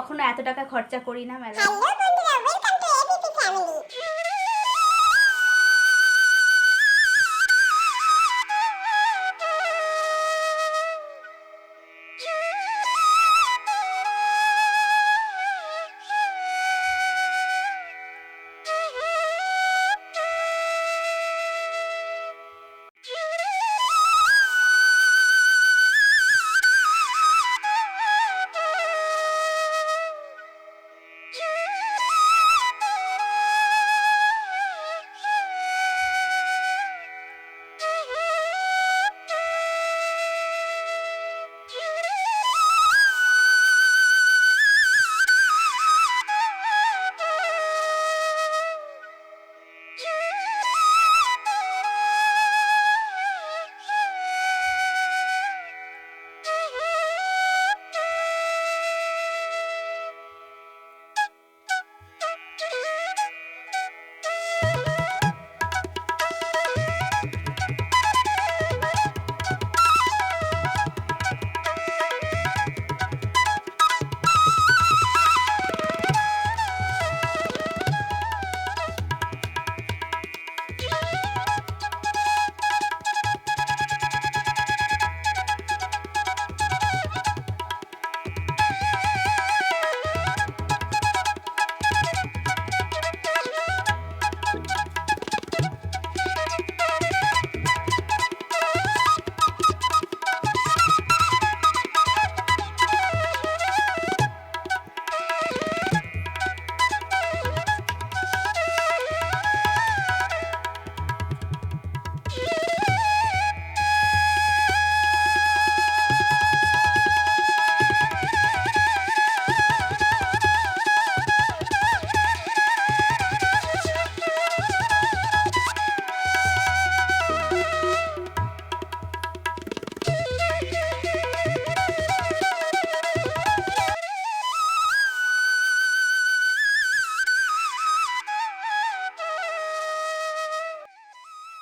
কখনো এত টাকা খরচা করি না মেলা।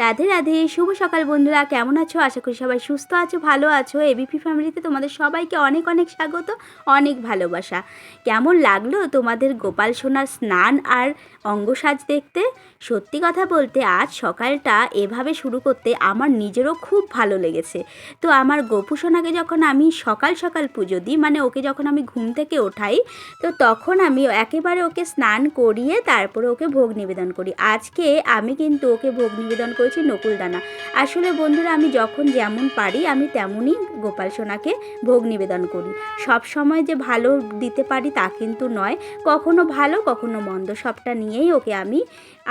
রাধে রাধে, শুভ সকাল বন্ধুরা, কেমন আছো? আশা করি সবাই সুস্থ আছো, ভালো আছো। এবিপি ফ্যামিলিতে তোমাদের সবাইকে অনেক অনেক স্বাগত, অনেক ভালোবাসা। কেমন লাগলো তোমাদের গোপাল সোনার স্নান আর অঙ্গসাজ দেখতে? সত্যি কথা বলতে আজ সকালটা এভাবে শুরু করতে আমার নিজেরও খুব ভালো লেগেছে। তো আমার গোপু সোনাকে যখন আমি সকাল সকাল পুজো দিই, মানে ওকে যখন আমি ঘুম থেকে ওঠাই, তো তখন আমি একেবারে ওকে স্নান করিয়ে তারপরে ওকে ভোগ নিবেদন করি। আজকে আমি কিন্তু ওকে ভোগ নিবেদন করেছি নকুলদানা। আসলে বন্ধুরা, আমি যখন যেমন পারি আমি তেমনই গোপাল সোনাকে ভোগ নিবেদন করি। সব সময় যে ভালো দিতে পারি তা কিন্তু নয়, কখনো ভালো কখনো মন্দ, সবটা নিয়েই ওকে আমি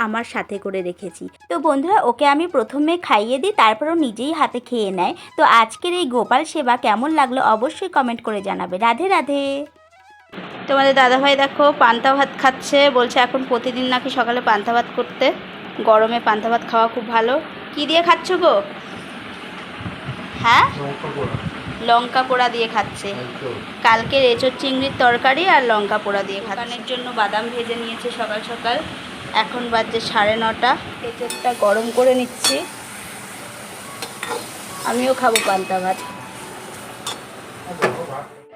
আমার সাথে করে রেখেছি। তো বন্ধুরা, ওকে আমি প্রথমে খাইয়ে দিই, তারপরও নিজেই হাতে খেয়ে নেয়। তো আজকের এই গোপাল সেবা কেমন লাগলো অবশ্যই কমেন্ট করে জানাবে। রাধে রাধে। তোমাদের দাদাভাই দেখো পান্তা ভাত খাচ্ছে, বলছে এখন প্রতিদিন নাকি সকালে পান্তা ভাত করতে। গরমে পান্তা ভাত খাওয়া খুব ভালো। কি দিয়ে খাচ্ছ গো? হ্যাঁ, লঙ্কা পোড়া দিয়ে খাচ্ছে। কালকে এঁচোড় চিংড়ির তরকারি আর লঙ্কা পোড়া দিয়ে খাচ্ছে। দোকানের জন্য বাদাম ভেজে নিয়েছে সকাল সকাল। এখন বাজছে 9:30। এঁচোড়টা গরম করে নিচ্ছি, আমিও খাবো পান্তা ভাত।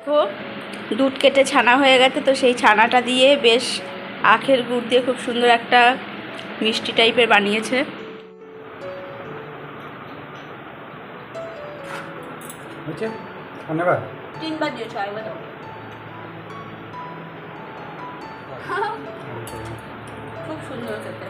খুব দুধ কেটে ছানা হয়ে গেছে, তো সেই ছানাটা দিয়ে বেশ আখের গুড় দিয়ে খুব সুন্দর একটা মিষ্টি টাইপের বানিয়েছে। ধন্যবাদ। 3বার দিয়েছো, একবার দাও। খুব সুন্দর খেতে।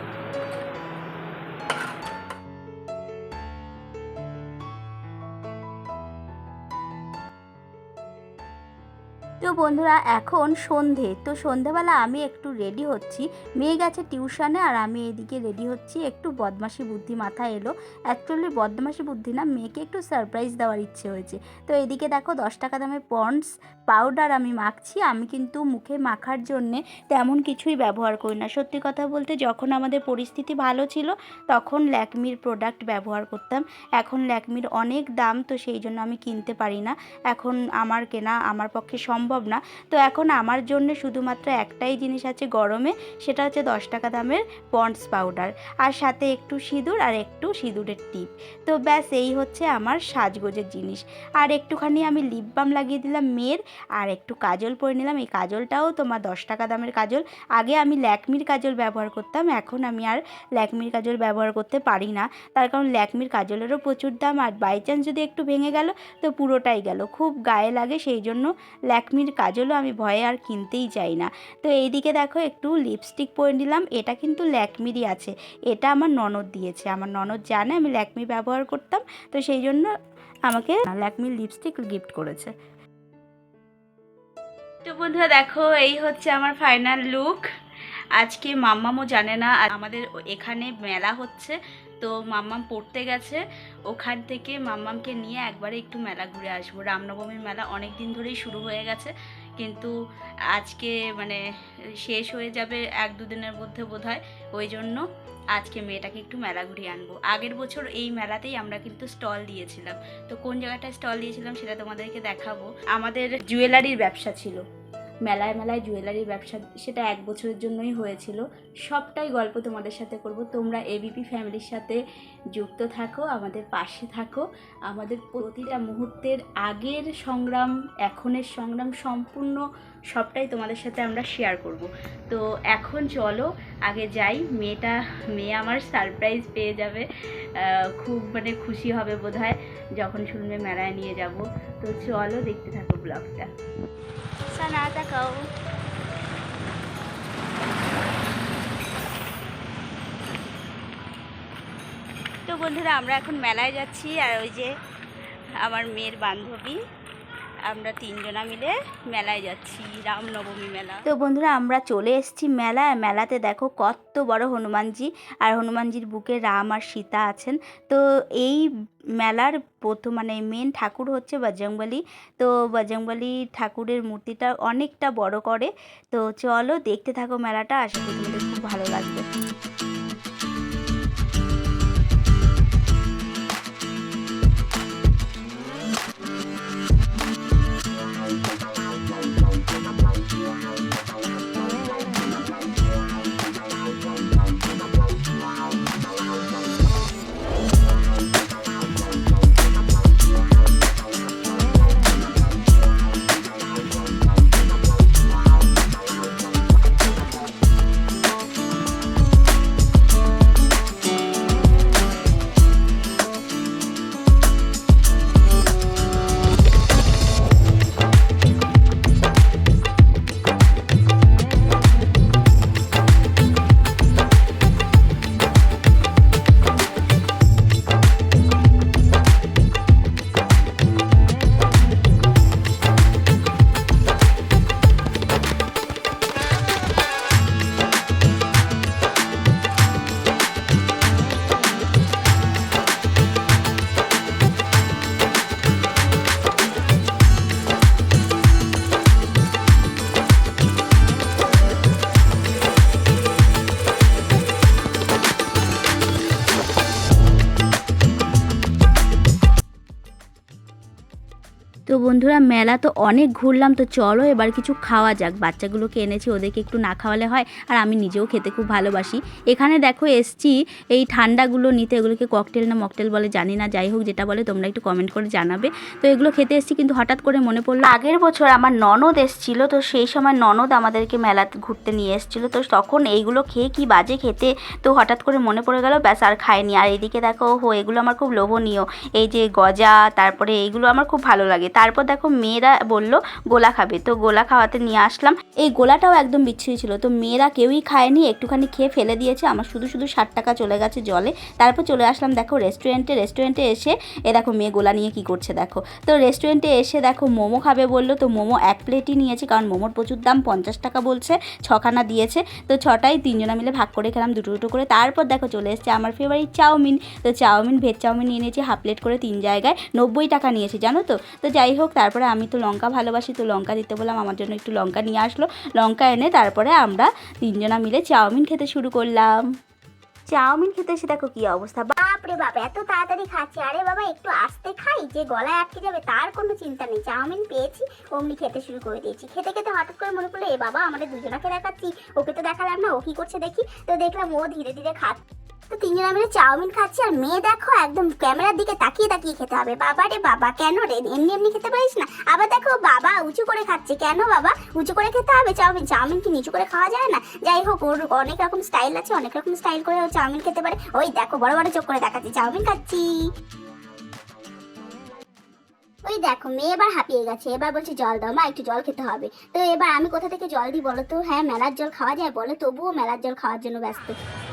তো বন্ধুরা, এখন সন্ধে, তো সন্ধেবেলা আমি একটু রেডি হচ্ছি। মেয়ে গেছে টিউশনে আর আমি এদিকে রেডি হচ্ছি। একটু বদমাশি বুদ্ধি মাথায় এলো। অ্যাকচুয়ালি বদমাশি বুদ্ধি না, মেয়েকে একটু সারপ্রাইজ দেওয়ার ইচ্ছে হয়েছে। তো এদিকে দেখো 10 টাকা দামের পন্ডস পাউডার আমি মাখছি। আমি কিন্তু মুখে মাখার জন্যে তেমন কিছুই ব্যবহার করি না। সত্যি কথা বলতে যখন আমাদের পরিস্থিতি ভালো ছিল তখন ল্যাকমির প্রোডাক্ট ব্যবহার করতাম। এখন ল্যাকমির অনেক দাম, তো সেই জন্য আমি কিনতে পারি না। এখন আমার কেনা আমার পক্ষে সম্ভব সম্ভব না। তো এখন আমার জন্য শুধুমাত্র একটাই জিনিস আছে গরমে, সেটা হচ্ছে 10 টাকা দামের পন্ডস পাউডার, আর সাথে একটু সিঁদুর আর একটু সিঁদুরের টিপ। তো ব্যাস এই হচ্ছে আমার সাজগোজের জিনিস। আর একটুখানি আমি লিপ বাম লাগিয়ে দিলাম মেয়ের, আর একটু কাজল পরে নিলাম। এই কাজলটাও তোমার 10 টাকা দামের কাজল। আগে আমি ল্যাকমির কাজল ব্যবহার করতাম, এখন আমি আর ল্যাকমির কাজল ব্যবহার করতে পারি না, তার কারণ ল্যাকমির কাজলেরও প্রচুর দাম, আর বাই চান্স যদি একটু ভেঙে গেল তো পুরোটাই গেল, খুব গায়ে লাগে। সেই জন্য ল্যাকমির কাজলও আমি ভয়ে আর কিনতেই চাই না। তো এইদিকে দেখো একটু লিপস্টিক পরে নিলাম, এটা কিন্তু ল্যাকমিরই আছে, এটা আমার ননদ দিয়েছে। আমার ননদ জানে আমি ল্যাকমি ব্যবহার করতাম, তো সেই জন্য আমাকে ল্যাকমির লিপস্টিক গিফট করেছে। তো বন্ধুরা দেখো এই হচ্ছে আমার ফাইনাল লুক। আজকে মাম্মামও জানে না আমাদের এখানে মেলা হচ্ছে, তো মাম্মাম পড়তে গেছে, ওখান থেকে মাম্মামকে নিয়ে একবারে একটু মেলা ঘুরে আসবো। রামনবমীর মেলা অনেক দিন ধরেই শুরু হয়ে গেছে, কিন্তু আজকে মানে শেষ হয়ে যাবে 1-2 দিনের মধ্যে বোধহয়, ওই জন্য আজকে মেয়েটাকে একটু মেলা ঘুরিয়ে আনবো। আগের বছর এই মেলাতেই আমরা কিন্তু স্টল দিয়েছিলাম, তো কোন জায়গাটায় স্টল দিয়েছিলাম সেটা তোমাদেরকে দেখাবো। আমাদের জুয়েলারির ব্যবসা ছিল, মেলায় মেলায় জুয়েলারির ব্যবসা, সেটা 1 বছরের জন্যই হয়েছিল। সবটাই গল্প তোমাদের সাথে করব, তোমরা এবিপি ফ্যামিলির সাথে যুক্ত থাকো, আমাদের পাশে থাকো। আমাদের প্রতিটা মুহূর্তের আগের সংগ্রাম, এখনের সংগ্রাম, সম্পূর্ণ সবটাই তোমাদের সাথে আমরা শেয়ার করব। তো এখন চলো আগে যাই, মেয়ে আমার সারপ্রাইজ পেয়ে যাবে, খুব মানে খুশি হবে বোধহয় যখন শুনবে মেলায় নিয়ে যাব। তো চলো দেখতে থাকো ব্লগটা। সানা দেখাও। তো বন্ধুরা আমরা এখন মেলায় যাচ্ছি, আর ওই যে আমার মেয়ের বান্ধবী, আমরা 3 জনা মিলে মেলায় যাচ্ছি, রামনবমী মেলা। তো বন্ধুরা আমরা চলে এসেছি মেলায়। মেলাতে দেখো কত বড় হনুমানজি, আর হনুমানজির বুকে রাম আর সীতা আছেন। তো এই মেলার প্রথম মানে মেন ঠাকুর হচ্ছে বজরংবলী। তো বজরংবলী ঠাকুরের মূর্তিটা অনেকটা বড় করে। তো চলো দেখতে থাকো মেলাটা, আশা করি তোমাদের খুব ভালো লাগবে। তো বন্ধুরা মেলা তো অনেক ঘুরলাম, তো চলো এবার কিছু খাওয়া যাক। বাচ্চাগুলোকে এনেছি, ওদেরকে একটু না খাওয়ালে হয়, আর আমি নিজেও খেতে খুব ভালোবাসি। এখানে দেখো এসছি এই ঠান্ডাগুলো নিতে, এগুলোকে ককটেল না মকটেল বলে জানি না, যাই হোক যেটা বলে তোমরা একটু কমেন্ট করে জানাবে। তো এগুলো খেতে এসছি, কিন্তু হঠাৎ করে মনে পড়লো আগের বছর আমার ননদ এসছিল, তো সেই সময় ননদ আমাদেরকে মেলাতে ঘুরতে নিয়ে এসেছিলো, তো তখন এইগুলো খেয়ে কি বাজে খেতে, তো হঠাৎ করে মনে পড়ে গেল, ব্যাস আর খাইনি। আর এদিকে দেখো এগুলো আমার খুব লোভনীয়, এই যে গজা, তারপরে এইগুলো আমার খুব ভালো লাগে। তারপর দেখো মেয়েরা বললো গোলা খাবে, তো গোলা খাওয়াতে নিয়ে আসলাম। এই গোলাটাও একদম বিচ্ছিরি ছিল, তো মেয়েরা কেউই খায়নি, একটুখানি খেয়ে ফেলে দিয়েছে, আমার শুধু 60 টাকা চলে গেছে জলে। তারপর চলে আসলাম দেখো রেস্টুরেন্টে এসে দেখো মেয়ে গোলা নিয়ে কি করছে দেখো। তো রেস্টুরেন্টে এসে দেখো মোমো খাবে বললো, তো মোমো 1 প্লেটই নিয়েছি, কারণ মোমোর প্রচুর দাম, 50 টাকা বলছে, 6খানা দিয়েছে। তো 6টাই 3 জনা মিলে ভাগ করে খেলাম, দুটো করে। তারপর দেখো চলে এসছে আমার ফেভারিট চাউমিন, তো ভেজ চাউমিন নিয়ে নিয়েছি 1/2 প্লেট করে, 3 জায়গায় 90 টাকা নিয়েছি জানো তো। তো যাই হোক, তারপরে আমি তো লঙ্কা ভালোবাসি, তো লঙ্কা দিতে বললাম, আমার জন্য একটু লঙ্কা নিয়ে আসলো, লঙ্কা এনে তারপরে আমরা 3 জনা মিলে চাউমিন খেতে শুরু করলাম। চাউমিন খেতে এসে দেখো কি অবস্থা। বাপরে বাপ, এত তাড়াতাড়ি খাচ্ছি। আরে বাবা একটু আস্তে খাই, যে গলায় আটকে যাবে তার কোনো চিন্তা নেই। চাউমিন পেয়েছি অমনি খেতে শুরু করে দিয়েছি। খেতে খেতে হঠাৎ করে মনে পড়লো, এ বাবা আমাদের দুজনাকে দেখাচ্ছি, ওকে তো দেখালাম না, ও কি করছে দেখি। তো দেখলাম ও ধীরে ধীরে খাচ্ছে। তো তিনজনে মিলে চাউমিন খাচ্ছি, আর মেয়ে দেখো একদম ক্যামেরার দিকে তাকিয়ে তাকিয়ে খেতে হবে। বাবা রে বাবা, কেন রে, এমনি এমনি খেতে পারিস না? আবার দেখো বাবা উঁচু করে খাচ্ছে। কেন বাবা উঁচু করে খেতে হবে চাউমিন? চাউমিন কি নিচু করে খাওয়া যায় না? যাই হোক, ওর অনেক রকম স্টাইল আছে, অনেক রকম স্টাইল করে ও চাউমিন খেতে পারে। ওই দেখো বড় বড় চোখ করে দেখাচ্ছি, চাউমিন খাচ্ছি। ওই দেখো মেয়ে এবার হাঁপিয়ে গেছে, এবার বলছে জল দাও মা, একটু জল খেতে হবে। তো এবার আমি কোথা থেকে জল দিই বলো তো? হ্যাঁ মেলার জল খাওয়া যায় বলে, তবুও মেলার জল খাওয়ার জন্য ব্যস্ত।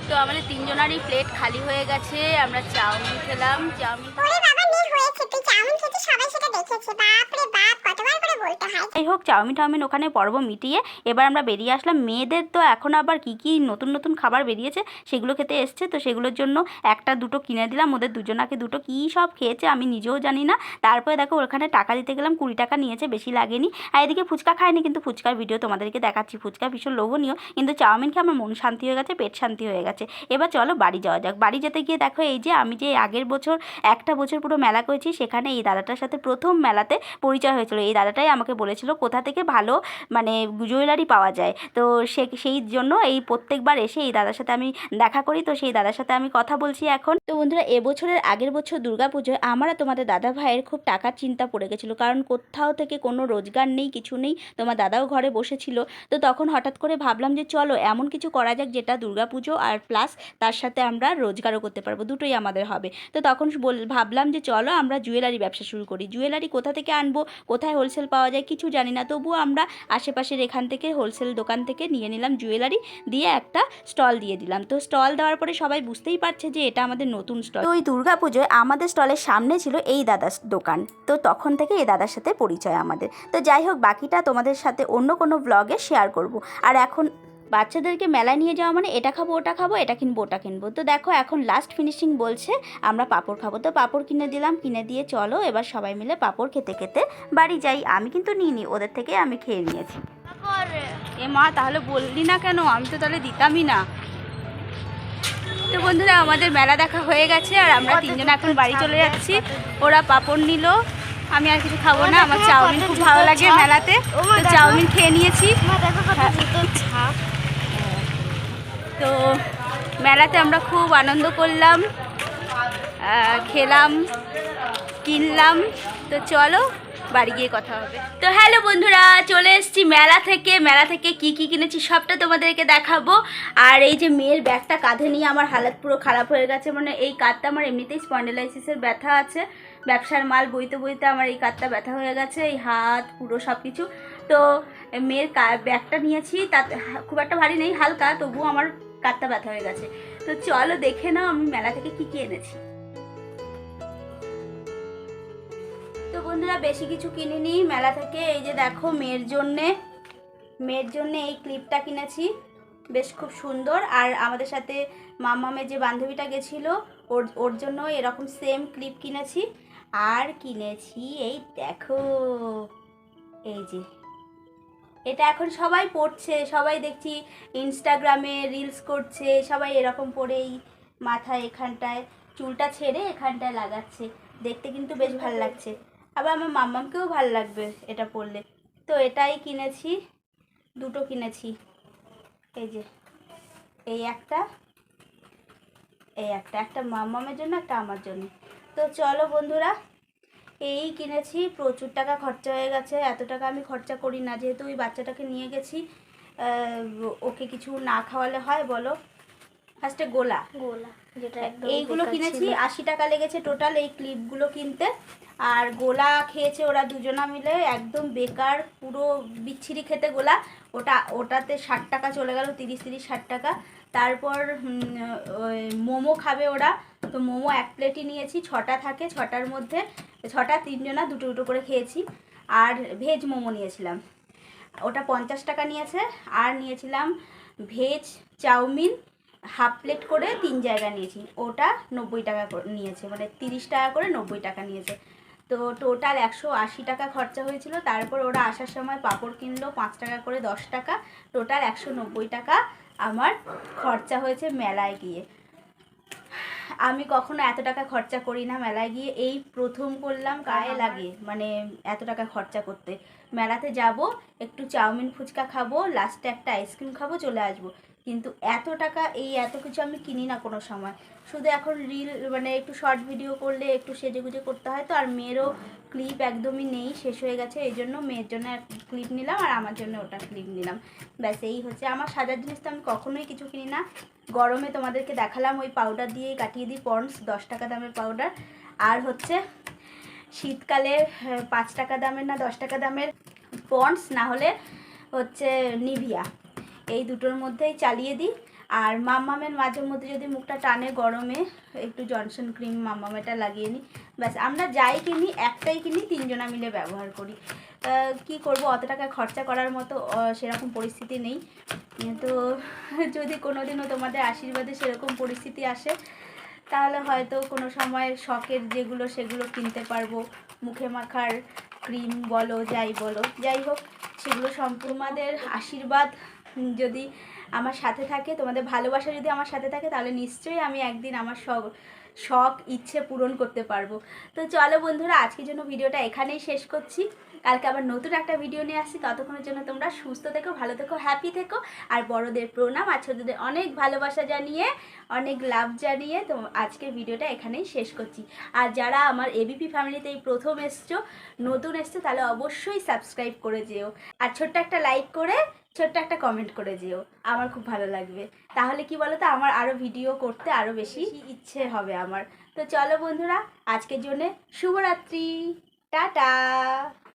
তো আমাদের তিনজনারই প্লেট খালি হয়ে গেছে, আমরা চাউমিন খেলাম। চাউমিন ওরে বাবা মেয়ে হয়েছে, তুই চাউমিন খেতে সবাই সেটা দেখেছে। বাপ রে বাপ, কতবার করে বলতে হয়। যাই হোক, চাউমিন ওখানে পর্ব মিটিয়ে এবার আমরা বেরিয়ে আসলাম। মেয়েদের তো এখন আবার কি নতুন নতুন খাবার বেরিয়েছে সেগুলো খেতে এসছে, তো সেগুলোর জন্য একটা দুটো কিনে দিলাম। ওদের দুজনাকে দুটো কী সব খেয়েছে আমি নিজেও জানি না। তারপরে দেখো ওখানে টাকা দিতে গেলাম, 20 টাকা নিয়েছে, বেশি লাগেনি। আর এদিকে ফুচকা খায়নি, কিন্তু ফুচকার ভিডিও তোমাদেরকে দেখাচ্ছি। ফুচকা ভীষণ লোভনীয়, কিন্তু চাউমিন খেয়ে আমার মন শান্তি হয়ে গেছে, পেট শান্তি হয়ে গেছে। এবার চলো বাড়ি যাওয়া যাক। বাড়ি যেতে গিয়ে দেখো এই যে আমি যে আগের বছর একটা বছর পুরো মেলা করেছি, সেখানে এই দাদাটার সাথে প্রথম মেলাতে পরিচয় হয়েছিল। এই দাদাটাই আমাকে বলেছিল কোথা থেকে ভালো মানে জুয়েলারি পাওয়া যায়। তো সেই জন্য এই প্রত্যেকবার এসে এই দাদার সাথে আমি দেখা করি, তো সেই দাদার সাথে আমি কথা বলছি এখন। তো বন্ধুরা, এবছরের আগের বছর দুর্গাপুজোয় আমার আর তোমাদের দাদা ভাইয়ের খুব টাকার চিন্তা পড়ে গেছিলো, কারণ কোথাও থেকে কোনো রোজগার নেই, কিছু নেই। তোমার দাদাও ঘরে বসেছিল। তো তখন হঠাৎ করে ভাবলাম যে চলো এমন কিছু করা যাক যেটা দুর্গাপুজো আর প্লাস তার সাথে আমরা রোজগারও করতে পারবো, দুটোই আমাদের হবে। তো তখন ভাবলাম যে চলো আমরা জুয়েলারি ব্যবসা শুরু করি। জুয়েলারি কোথা থেকে আনবো, কোথায় হোলসেল পাওয়া যায় কিছু জানি না, তবুও আমরা আশেপাশের এখান থেকে হোলসেল দোকান থেকে নিয়ে নিলাম জুয়েলারি, দিয়ে একটা স্টল দিয়ে দিলাম। তো স্টল দেওয়ার পরে সবাই বুঝতেই পারছে যে এটা আমাদের নতুন স্টল। তো ওই দুর্গাপুজোয় আমাদের স্টলের সামনে ছিল এই দাদার দোকান, তো তখন থেকে এই দাদার সাথে পরিচয় আমাদের। তো যাই হোক, বাকিটা তোমাদের সাথে অন্য কোনো ব্লগে শেয়ার করব। আর এখন বাচ্চাদেরকে মেলায় নিয়ে যাওয়া মানে এটা খাবো ওটা খাবো, এটা কিনবো ওটা কিনবো। তো দেখো এখন লাস্ট ফিনিশিং বলছে আমরা পাঁপড় খাবো, তো পাঁপড় কিনে দিলাম। কিনে দিয়ে চলো এবার সবাই মিলে পাঁপড় খেতে খেতে বাড়ি যাই। আমি কিন্তু নিইনি, ওদের থেকে আমি খেয়ে নিয়েছি। এ মা, তাহলে বললি না কেন? আমি তো তাহলে দিতামই না। তো বন্ধুরা, আমাদের মেলা দেখা হয়ে গেছে আর আমরা তিনজনে এখন বাড়ি চলে যাচ্ছি। ওরা পাঁপড় নিল, আমি আর কিছু খাবো না। আমার চাউমিন খুব ভালো লাগে মেলাতে, তো চাউমিন খেয়ে নিয়েছি। তো মেলাতে আমরা খুব আনন্দ করলাম, খেলাম, কিনলাম। তো চলো বাড়ি গিয়ে কথা হবে। তো হ্যালো বন্ধুরা, চলে এসেছি মেলা থেকে। মেলা থেকে কি কি কিনেছি সবটা তোমাদেরকে দেখাবো। আর এই যে মেয়ের ব্যাগটা কাঁধে নিয়ে আমার হালত পুরো খারাপ হয়ে গেছে, মানে এই কাঁধটা আমার এমনিতেই স্পন্ডেলাইসিসের ব্যথা আছে, ব্যবসার মাল বইতে বইতে আমার এই কাঁধটা ব্যথা হয়ে গেছে, এই হাত পুরো সব কিছু। তো মেয়ের ব্যাগটা নিয়েছি, তাতে খুব একটা ভারী নেই, হালকা, তবুও আমার কাঁধটা ব্যথা হয়ে গেছে। তো চলো দেখে নাও আমি মেলা থেকে কি কি এনেছি। তো বন্ধুরা, বেশি কিছু কিনিনি মেলা থেকে। এই যে দেখো মেয়ের জন্যে এই ক্লিপটা কিনেছি, বেশ খুব সুন্দর। আর আমাদের সাথে মামামের যে বান্ধবীটা গেছিলো ওর জন্য এরকম সেম ক্লিপ কিনেছি। আর কিনেছি এই দেখো, এই যে এটা এখন সবাই পরছে, সবাই দেখছি ইনস্টাগ্রামে রিলস করছে, সবাই এরকম পরেই মাথায় এখানটায় চুলটা ছেড়ে এখানটায় লাগাচ্ছে, দেখতে কিন্তু বেশ ভালো লাগছে। আবার আমার মাম্মামকেও ভালো লাগবে এটা পরলে। তো এটাই কিনেছি, দুটো কিনেছি, এই যে এই একটা একটা মাম্মামের জন্য, একটা আমার জন্য। তো চলো বন্ধুরা, এই কিনেছি, প্রচুর টাকা খরচা হয়ে গেছে। এত টাকা আমি খরচা করি না, যেহেতু ওই বাচ্চাটাকে নিয়ে গেছি, ওকে কিছু না খাওয়ালে হয় বলো। ফার্স্টে গোলা যেটা এইগুলো কিনেছি, 80 টাকা লেগেছে টোটাল এই ক্লিপগুলো কিনতে। আর গোলা খেয়েছে ওরা দুজনা মিলে, একদম বেকার, পুরো বিচ্ছিরি খেতে গোলা। ওটাতে 60 টাকা চলে গেল, 30-60 টাকা। তারপর মোমো খাবে ওরা, তো মোমো এক প্লেটই নিয়েছি, 6টা থাকে, 6টার মধ্যে 6টা, তিনজনা দুটো দুটো করে খেয়েছি। আর ভেজ মোমো নিয়েছিলাম, ওটা 50 টাকা নিয়েছে। আর নিয়েছিলাম ভেজ চাউমিন হাফ প্লেট করে 3 জায়গা নিয়েছি, ওটা 90 টাকা নিয়েছে, মানে 30 টাকা করে 90 টাকা নিয়েছে। তো টোটাল 180 টাকা খরচা হয়েছিল। তারপর ওরা আসার সময় পাঁপড় কিনলো 5 টাকা করে, 10 টাকা, টোটাল 190 টাকা আমার খরচা হয়েছে মেলায় গিয়ে। আমি কখনো এত টাকা খরচা করি না মেলায় গিয়ে, এই প্রথম করলাম। গায়ে লাগে মানে এত টাকা খরচা করতে। মেলাতে যাব, একটু চাউমিন ফুচকা খাবো, লাস্টে একটা আইসক্রিম খাবো, চলে আসবো। কিন্তু এত টাকা এত কিছু আমি কিনি না কোনো সময়। শুধু এখন রিল মানে একটু শর্ট ভিডিও করলে একটু সেজেগুজে করতে হয় তো। আর মেয়েরও ক্লিপ একদমই নেই, শেষ হয়ে গেছে। এই জন্য মেয়ের জন্য ক্লিপ নিলাম আর আমার জন্য ওটা ক্লিপ নিলাম। ব্যাস এই হচ্ছে আমার সাজার জিনিস। তো আমি কখনোই কিছু কিনি না। গরমে তোমাদেরকে দেখালাম ওই পাউডার দিয়ে কাটিয়ে দিই, পন্ডস 10 টাকা দামের পাউডার। আর হচ্ছে শীতকালে 5 টাকা দামের না 10 টাকা দামের পন্ডস, না হলে হচ্ছে নিভিয়া, এই দুটোর মধ্যেই চালিয়ে দিই। আর মাম্মামের মাঝে মধ্যে যদি মুখটা টানে গরমে, একটু জনসন ক্রিম মাম্মামেটা লাগিয়ে নিই। ব্যাস আমরা যাই কিনি একটাই কিনি, 3 জনা মিলে ব্যবহার করি। কি করব, অত টাকা খরচা করার মতো সেরকম পরিস্থিতি নেই। তো যদি কোনোদিনও তোমাদের আশীর্বাদে সেরকম পরিস্থিতি আসে, তাহলে হয়তো কোনো সময় শখের যেগুলো সেগুলো কিনতে পারবো। মুখে মাখার ক্রিম বলো, যাই হোক, সেগুলো সম্পূর্ণ তোমাদের আশীর্বাদ যদি আমার সাথে থাকে, তোমাদের ভালোবাসা যদি আমার সাথে থাকে, তাহলে নিশ্চয়ই আমি একদিন আমার শখ ইচ্ছে পূরণ করতে পারবো। তো চলো বন্ধুরা, আজকের জন্য ভিডিওটা এখানেই শেষ করছি। কালকে আবার নতুন একটা ভিডিও নিয়ে আসছি। ততক্ষণের জন্য তোমরা সুস্থ থেকো, ভালো থেকো, হ্যাপি থেকো। আর বড়দের প্রণাম, আর ছোটদের অনেক ভালোবাসা জানিয়ে, অনেক লাভ জানিয়ে তো আজকের ভিডিওটা এখানেই শেষ করছি। আর যারা আমার এবিপি ফ্যামিলিতে এই প্রথম নতুন এসছো, তাহলে অবশ্যই সাবস্ক্রাইব করে যেও। আর ছোট্ট একটা লাইক করে, ছোট্ট একটা কমেন্ট করে যেও, আমার খুব ভালো লাগবে। তাহলে কি বলো তো, আমার আরও ভিডিও করতে আরও বেশি ইচ্ছে হবে আমার। তো চলো বন্ধুরা, আজকের জন্যে শুভরাত্রি, টাটা।